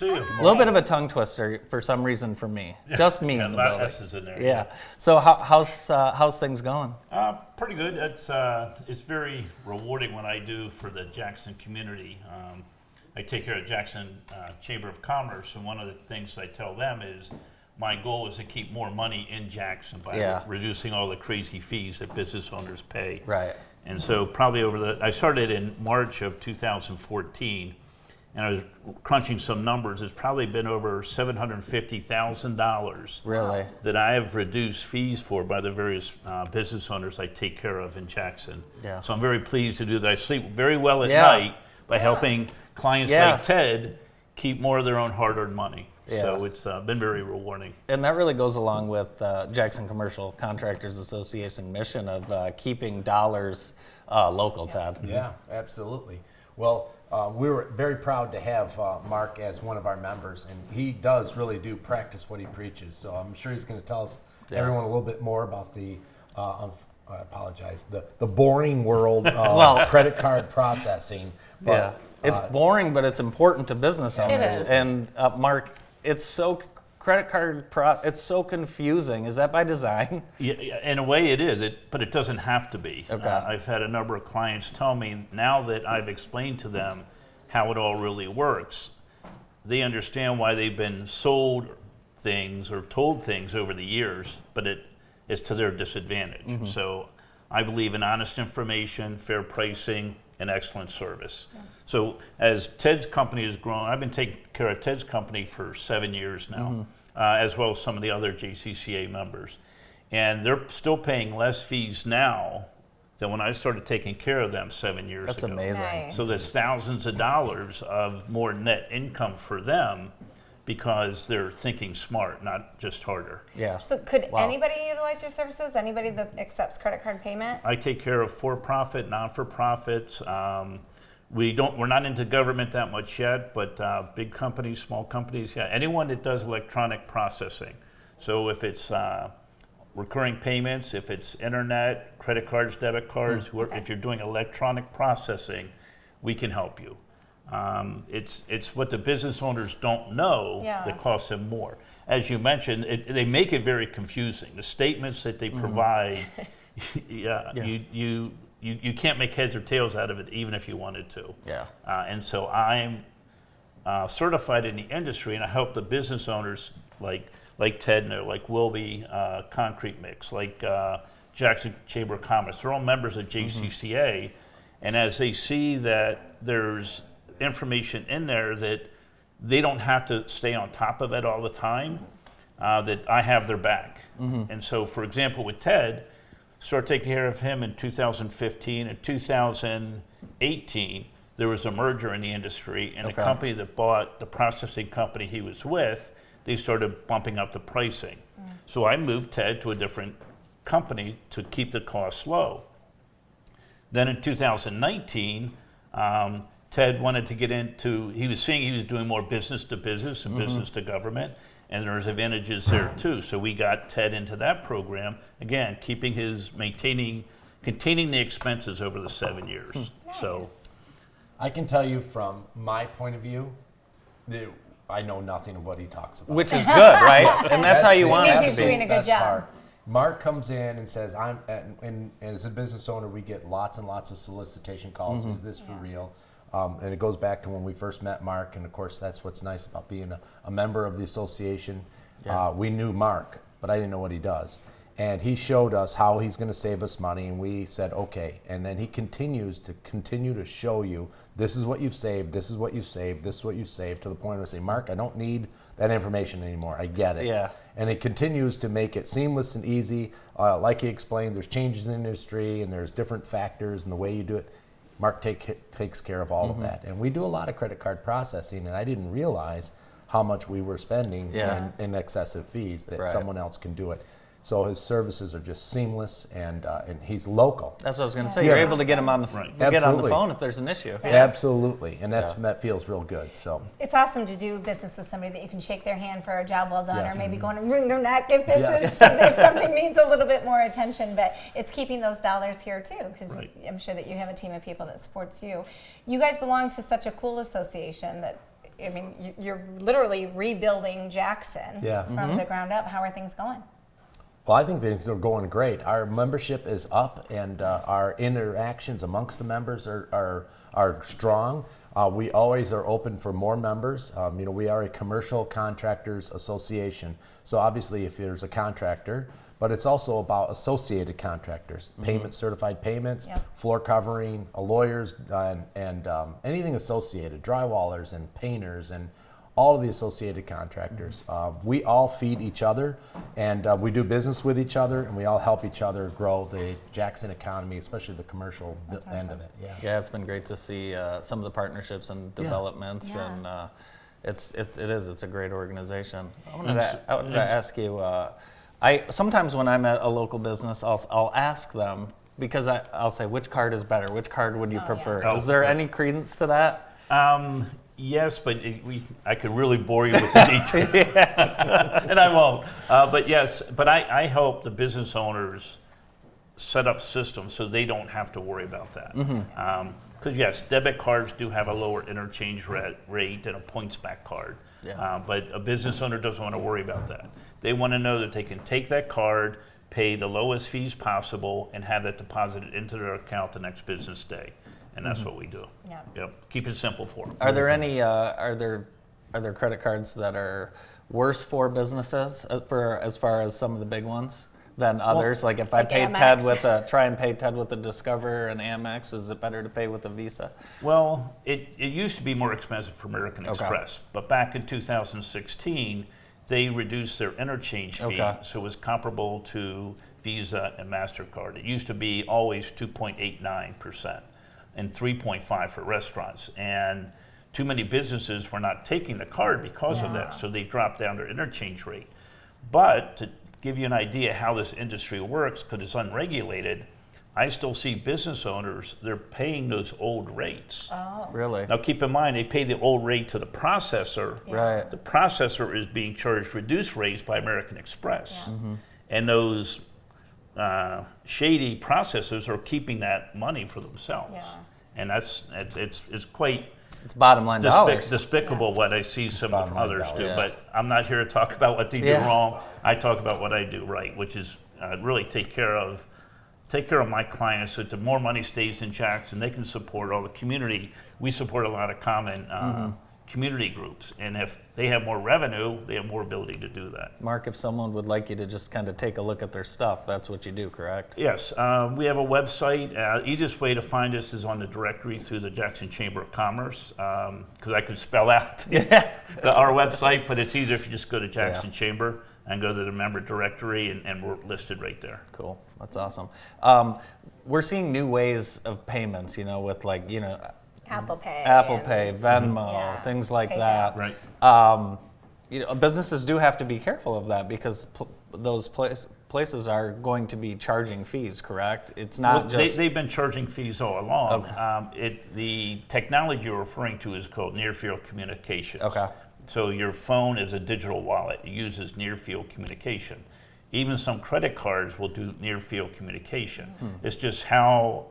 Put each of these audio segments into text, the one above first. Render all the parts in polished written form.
A little bit of a tongue twister for some reason for me. Just me in the a lot building. of S's in there. Yeah. So how's things going? Pretty good. It's very rewarding what I do for the Jackson community. I take care of Jackson Chamber of Commerce, and one of the things I tell them is my goal is to keep more money in Jackson by reducing all the crazy fees that business owners pay. Right. And so probably I started in March of 2014, and I was crunching some numbers. It's probably been over $750,000 Really? that I have reduced fees for by the various business owners I take care of in Jackson. Yeah. So I'm very pleased to do that. I sleep very well at night by helping clients like Ted keep more of their own hard-earned money. Yeah. So it's been very rewarding. And that really goes along with Jackson Commercial Contractors Association mission of keeping dollars local, Ted. Yeah, absolutely. Well, we were very proud to have Mark as one of our members, and he does really do practice what he preaches. So I'm sure he's going to tell us everyone a little bit more about the I apologize, the boring world of credit card processing. But, it's boring, but it's important to business owners. It is. And Mark, it's so it's so confusing. Is that by design? Yeah, in a way it is, but it doesn't have to be. Okay. I've had a number of clients tell me now that I've explained to them how it all really works, they understand why they've been sold things or told things over the years, but it is to their disadvantage. Mm-hmm. So I believe in honest information, fair pricing, and excellent service. Yeah. So as Ted's company has grown, I've been taking care of Ted's company for 7 years now, as well as some of the other JCCA members. And they're still paying less fees now than when I started taking care of them 7 years ago. That's amazing. Nice. So there's thousands of dollars of more net income for them because they're thinking smart, not just harder. Yeah. So could anybody utilize your services? Anybody that accepts credit card payment? I take care of for-profit, non-for-profits. We're not into government that much yet, but big companies, small companies, anyone that does electronic processing. So if it's recurring payments, if it's internet, credit cards, debit cards, if you're doing electronic processing, we can help you. It's what the business owners don't know that costs them more. As you mentioned, they make it very confusing. The statements that they provide, you can't make heads or tails out of it even if you wanted to. Yeah. And so I'm certified in the industry, and I help the business owners like Ted know, like Wilby Concrete Mix, like Jackson Chamber of Commerce. They're all members of JCCA, and as they see that there's information in there that they don't have to stay on top of it all the time, that I have their back. And so, for example, with Ted, started taking care of him in 2015. In 2018, there was a merger in the industry, and the company that bought the processing company he was with, they started bumping up the pricing. So I moved Ted to a different company to keep the costs low. Then in 2019, Ted wanted to get into, he was seeing he was doing more business to business and business to government, and there's advantages there too. So we got Ted into that program, again, containing the expenses over the 7 years. Nice. So I can tell you from my point of view that I know nothing of what he talks about. Which is good, right? And that's how you want Means it he's to be. doing a good job. Mark comes in and says, and as a business owner, we get lots and lots of solicitation calls. Is this for real? And it goes back to when we first met Mark, and of course that's what's nice about being a member of the association. We knew Mark, but I didn't know what he does. And he showed us how he's going to save us money, and we said, okay. And then he continues to show you, this is what you've saved, this is what you saved, this is what you saved, to the point where I say, Mark, I don't need that information anymore. I get it. Yeah. And it continues to make it seamless and easy. Like he explained, there's changes in industry, and there's different factors in the way you do it. Mark takes care of all of that. And we do a lot of credit card processing, and I didn't realize how much we were spending in excessive fees that someone else can do it. So his services are just seamless, and he's local. That's what I was going to say. You're able to get him on the get on the phone if there's an issue. Absolutely, and that feels real good. So it's awesome to do business with somebody that you can shake their hand for a job well done, or maybe go on and wring their neck if something needs a little bit more attention. But it's keeping those dollars here too, because I'm sure that you have a team of people that supports you. You guys belong to such a cool association that I mean, you're literally rebuilding Jackson Yeah. from the ground up. How are things going? Well, I think things are going great. Our membership is up, and our interactions amongst the members are strong. We always are open for more members. We are a commercial contractors association, so obviously if there's a contractor, but it's also about associated contractors, payments, certified payments, floor covering, lawyers, and anything associated, drywallers and painters and all of the associated contractors. We all feed each other, and we do business with each other, and we all help each other grow the Jackson economy, especially the commercial end of it. Yeah, it's been great to see some of the partnerships and developments, and it's a great organization. I wanted to ask you. Sometimes when I'm at a local business, I'll ask them, because I'll say, which card is better? Which card would you prefer? Yeah. Is there any credence to that? Yes, but I could really bore you with the detail, and I won't. But yes, but I hope the business owners set up systems so they don't have to worry about that. Because yes, debit cards do have a lower interchange rate than a points-back card. Yeah. But a business owner doesn't want to worry about that. They want to know that they can take that card, pay the lowest fees possible, and have that deposited into their account the next business day. And that's what we do. Yep. Keep it simple for them. Are there any are there credit cards that are worse for businesses as far as some of the big ones than others? Like if I like pay Amex. try and pay Ted with a Discover and Amex, is it better to pay with a Visa? Well, it used to be more expensive for American Express, but back in 2016, they reduced their interchange fee, so it was comparable to Visa and MasterCard. It used to be always 2.89% and 3.5% for restaurants. And too many businesses were not taking the card because of that, so they dropped down their interchange rate. But to give you an idea how this industry works, because it's unregulated, I still see business owners, they're paying those old rates. Oh. Really? Now keep in mind, they pay the old rate to the processor. Right. The processor is being charged reduced rates by American Express. And those shady processors are keeping that money for themselves. And it's quite It's bottom line dollars. despicable what I see some of bottom the line others do. dollars. But I'm not here to talk about what they do wrong. I talk about what I do right, which is really take care of my clients so that the more money stays in Jackson, they can support all the community. We support a lot of common community groups, and if they have more revenue, they have more ability to do that. Mark, if someone would like you to just kind of take a look at their stuff, that's what you do, correct? Yes, we have a website. Easiest way to find us is on the directory through the Jackson Chamber of Commerce, because I could spell out our website, but it's easier if you just go to Jackson Chamber and go to the member directory, and we're listed right there. Cool, that's awesome. We're seeing new ways of payments, with Apple Pay. Venmo, things like that. Right. Businesses do have to be careful of that because those places are going to be charging fees, correct? It's not just... They've been charging fees all along. Okay. The technology you're referring to is called near-field communications. Okay. So your phone is a digital wallet. It uses near-field communication. Even some credit cards will do near-field communication. It's just how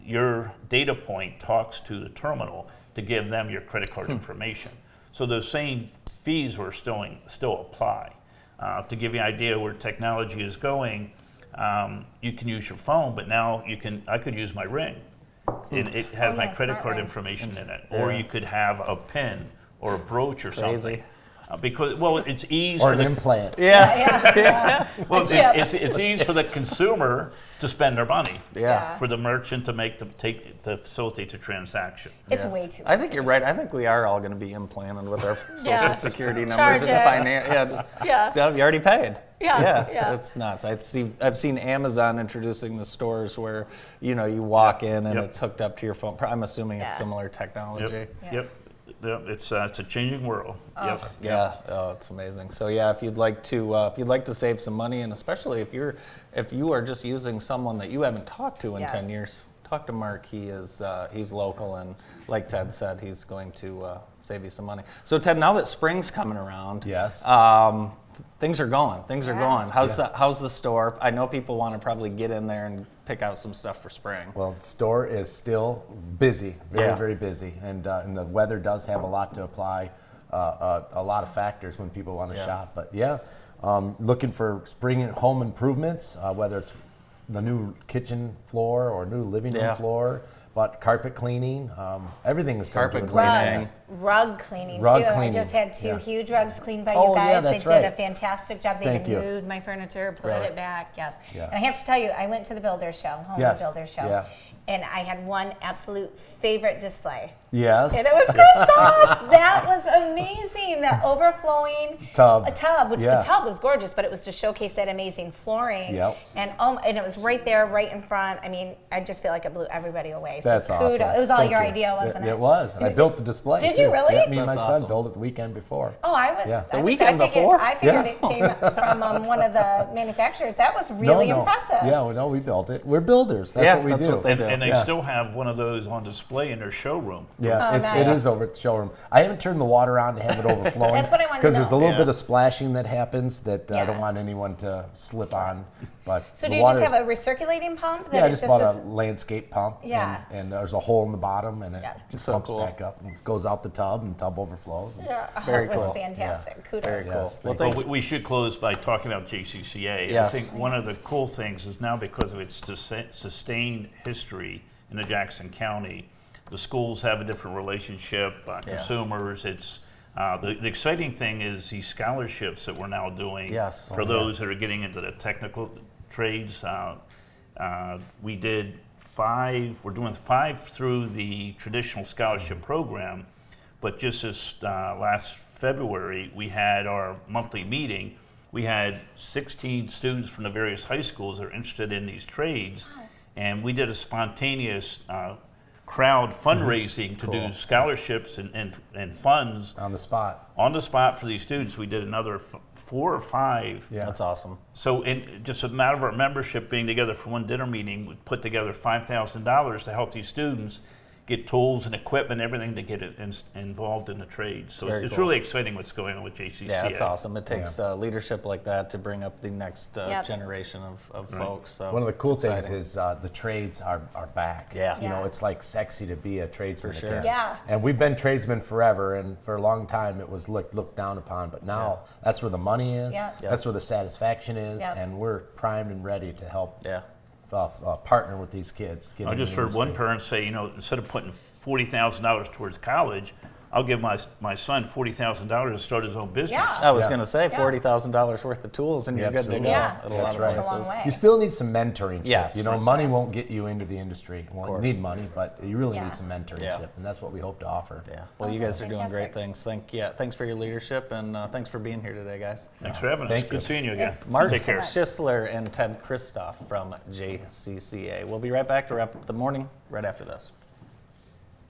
your data point talks to the terminal to give them your credit card information. So those same fees will still apply. To give you an idea where technology is going, you can use your phone, but now I could use my ring. And it has my credit card information in it. Or you could have a PIN or a brooch or something. Because it's ease Or for an the implant. well, it's ease for the consumer to spend their money. For the merchant to facilitate the transaction. It's way too I think you're right. I think we are all going to be implanted with our social security numbers Charge and it. you already paid. Yeah. That's nuts. I've seen Amazon introducing the stores where you walk in and it's hooked up to your phone. I'm assuming it's similar technology. Yep. It's a changing world. Oh, it's amazing. So if you'd like to save some money, and especially if you are just using someone that you haven't talked to in 10 years, talk to Mark. He's local, and like Ted said, he's going to save you some money. So Ted, now that spring's coming around, things are going. Things are Yeah. going. How's the store? I know people want to probably get in there and pick out some stuff for spring. Well, the store is still busy, very, Yeah. very busy, and the weather does have a lot to apply, a lot of factors when people want to Yeah. shop. But yeah, looking for spring and home improvements, whether it's the new kitchen floor or new living room Yeah. floor, but carpet cleaning, everything is Carpet doing really cleaning. fast. Rug cleaning Rug too. cleaning, I just had 2 yeah. huge rugs cleaned by Oh, you yeah, guys. that's They did a right. fantastic job. They Thank even you. moved my furniture, put Really? it back. Yes. Yeah. And I have to tell you, I went to the Builders Show, Home Yes. Builders Show, Yeah. and I had one absolute favorite display. Yes. And it was Christoff. That was amazing. That overflowing Tub. a tub, which Yeah. the tub was gorgeous, but it was to showcase that amazing flooring. Yep. And it was right there, right in front. I mean, I just feel like it blew everybody away. That's so awesome. kudos. It was all Thank your you. idea, wasn't it? It was. And I built the display. Did too. you really? Yeah, me and my That's son awesome. built it the weekend before. Oh, I was. Yeah. The I was- weekend I figured, before? I figured Yeah. it came from one of the manufacturers. That was really impressive. Yeah, well, no, we built it. We're builders. That's Yeah, what we that's do. what they do. And they Yeah. still have one of those on display in their showroom. Yeah, Oh, it nice. is over at the showroom. I haven't turned the water on to have it overflowing. That's what I wanted to Because there's a know. little Yeah. bit of splashing that happens that I Yeah. don't want anyone to slip on. But So the do you just water's- have a recirculating pump? That Yeah, I it's just bought a this- landscape pump. Yeah. And there's a hole in the bottom, and it Yeah. just So pumps cool. back up and goes out the tub, and the tub overflows. Yeah, Very it was cool. fantastic. Kudos. Very cool. Yes, Well, thank thank Well, we should close by talking about JCCA. Yes. I think one of the cool things is now because of its sustained history in the Jackson County, the schools have a different relationship, Yeah. consumers. It's the exciting thing is these scholarships that we're now doing Yes. for Oh, yeah. those that are getting into the technical trades. We did 5. We're doing 5 through the traditional scholarship program, but just this last February, we had our monthly meeting. We had 16 students from the various high schools that are interested in these trades, and we did a spontaneous crowd fundraising to do scholarships and funds On the spot. on the spot for these students. We did another 4 or 5. Yeah. That's awesome. So in just a matter of our membership being together for one dinner meeting, we put together $5,000 to help these students get tools and equipment, everything to get it involved in the trade. So Very it's cool. really exciting what's going on with JCCA. Yeah, it's awesome. It takes leadership like that to bring up the next Yep. generation of folks. So One of the cool it's things exciting. is the trades are back. Yeah. You know, Yeah. it's like sexy to be a tradesman For sure. again. Yeah. And we've been tradesmen forever, and for a long time it was looked down upon. But now that's where the money is. Yeah. Yeah. That's where the satisfaction is, Yeah. and we're primed and ready to help Yeah. partner with these kids. get I into just the heard one industry. parent say, instead of putting $40,000 towards college, I'll give my son $40,000 to start his own business. Yeah. I was Yeah. going to say Yeah. $40,000 worth of tools, and you're good to Absolutely. go. Yeah. At a That's lot of right. Goes a long places. way. You still need some mentoring. Yes. You know, For money won't get you into the industry. Well, you course. need money, but you really Yeah. need some mentorship, Yeah. and that's what we hope to offer. Yeah. Well, you guys are doing great Fantastic. things. Thanks for your leadership, and thanks for being here today, guys. Thanks for having us. Thank you. Good seeing you again. Mark Take care. Schissler and Ted Christoff from JCCA. We'll be right back to wrap up the morning right after this.